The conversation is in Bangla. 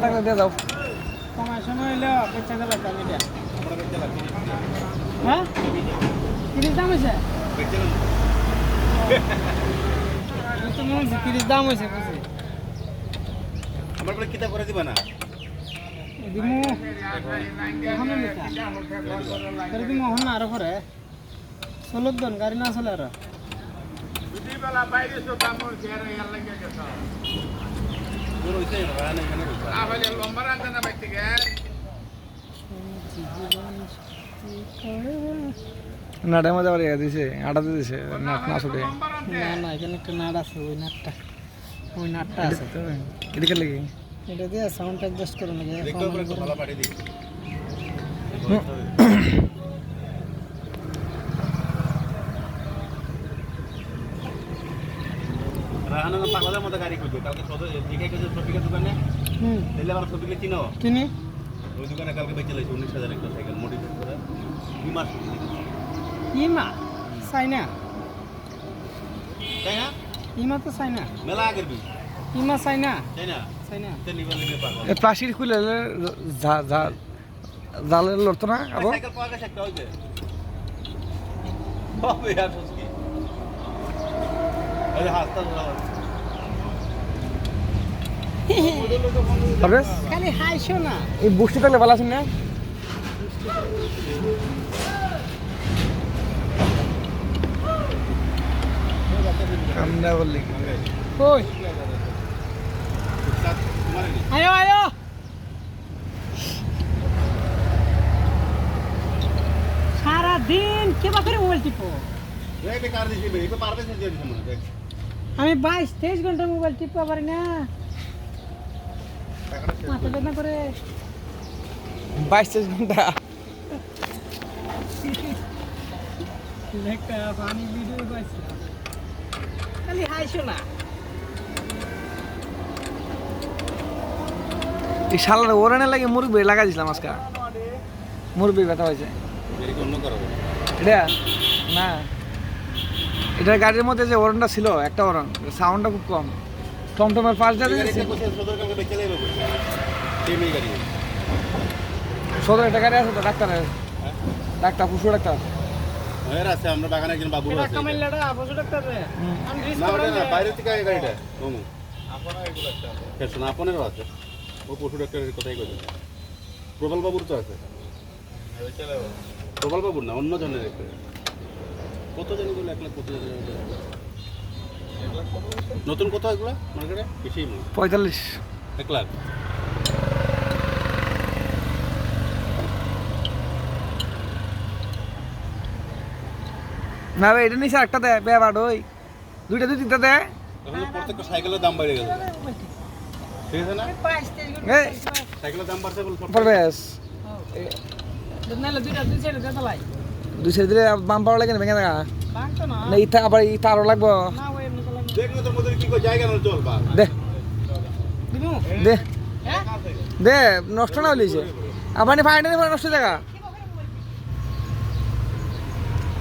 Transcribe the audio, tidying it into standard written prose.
টাকা দিয়ে দাও সময় সময় হইলো বেচা গেল টাকা হ্যাঁ তিরিশ দাম হয়েছে তো মনে হচ্ছে 30 দাম হয়েছে বুঝি আমার বলে কিতা করে দিবা না দিমু এখন নিতা করে দিমু এখন না আরো করে চলত দন গাড়ি না চলে আর দুদিবেলা বাইরে তো কামড় ঘেরে ইয়ার লাগে গেছে তোর হইছে রান এখানে হইছে আহলে লম্বা রান্না না বাইতে গে নাটের মধ্যে আবার ইয়ে দিছে আটা দিয়ে দিছে নাট না ছুটে লম্বা রান্না না না এখানে একটা নাট আছে ওই নাটটা আছে এদিকে লেগে এটা দিয়ে সাউন্ড অ্যাডজাস্ট করে নাকি দেখো করে ভালো পাড়ি দি রাহানা না পাগলের মতো গাড়ি খুঁজবে কালকে সদ দিকে গেছে টপিকের দোকানে হুম দিলে আবার টপিকে চিনো কিনি ওই দোকানে কালকে বেচে লাইছে 19,000 একটা সাইকেল মডিফাই করে 2 মাস ইমা চাইনা তাই না ইমা তো চাইনা মেলা আগের বি ইমা চাইনা তাই না চাইনা তে নিবে নিবে পাগল এই প্লাস্টিক খুলে জালে লড়তো না আবো সাইকেল পাওয়া গেছে একটা হইছে হবে আর সস্কি আরে হাসতা তবে খালি হাইশো না এই বুস্টি থাকলে ভালো আছেন না আমরা বললি কই আয়ো আয়ো সারা দিন কেবা করে মোবাইল টিপো এই বেকার দিছি বে এই পারবে সে দিয়ে দিছে মনে দেখ আমি 22-23 ঘন্টা মোবাইল টিপতে পারি না মাথা বেদনা করে 22 ঘন্টা একটা ফানি ভিডিও পাইছি খালি হাইশো না এই শালার ওরানে লাগে মুরগি লাগা দিছিলাম আজকে মুরগি ব্যথা হয়েছে মেরে অন্য করো এটা না এটা গাড়ির মধ্যে যে ওরনটা ছিল একটা ওরন সাউন্ডটা খুব কম টমটমের পাশ দিয়ে দিয়েছি সদর কালকে বেচে লাইবে সেই মেয়ে গাড়ি সদর একটা গাড়ি আছে তো ডাক্তারের ডাক্তার পশু ডাক্তার এর আছে আমরা বাগানে একজন বাবুর এটা আছে কামাইলাটা বসে ডাক্তার রে আমি রিস্ক না করে ওটা না বাইরে থেকে এই গাড়িটা ওমু আপনা এগুলো একটা কেন আপনারও আছে ও পশু ডাক্তারের কথাই কইছে প্রবল বাবুর তো আছে চলে প্রবল বাবুর না অন্য জনের একটা কত জন এগুলো 1 লাখ কত জন নতুন কত এগুলো মার্কেটে বেশি 45 1 লাখ না ভাই এটা নিচে একটা দে বে বাড় ওই দুইটা দুই তিনটা দে এখন তো প্রত্যেকটা সাইকেলের দাম বেড়ে গেল ঠিক আছে না 22-23 এই সাইকেলের দাম বাড়ছে বল পরবেশ নালে দুইটা দুই সাইডে দেখালাই দুই সাইড দিলে বাম পাওয়া লাগে না ভেঙে দেখা বাংতো না না ইটা আবার ইটা আরো লাগবো না ওই এমনি কলা দেখ না তোর মধ্যে কি কই জায়গা না চল বা দে দিমু দে হ্যাঁ দে নষ্ট না হইছে আবার ফাইনালি নষ্ট জায়গা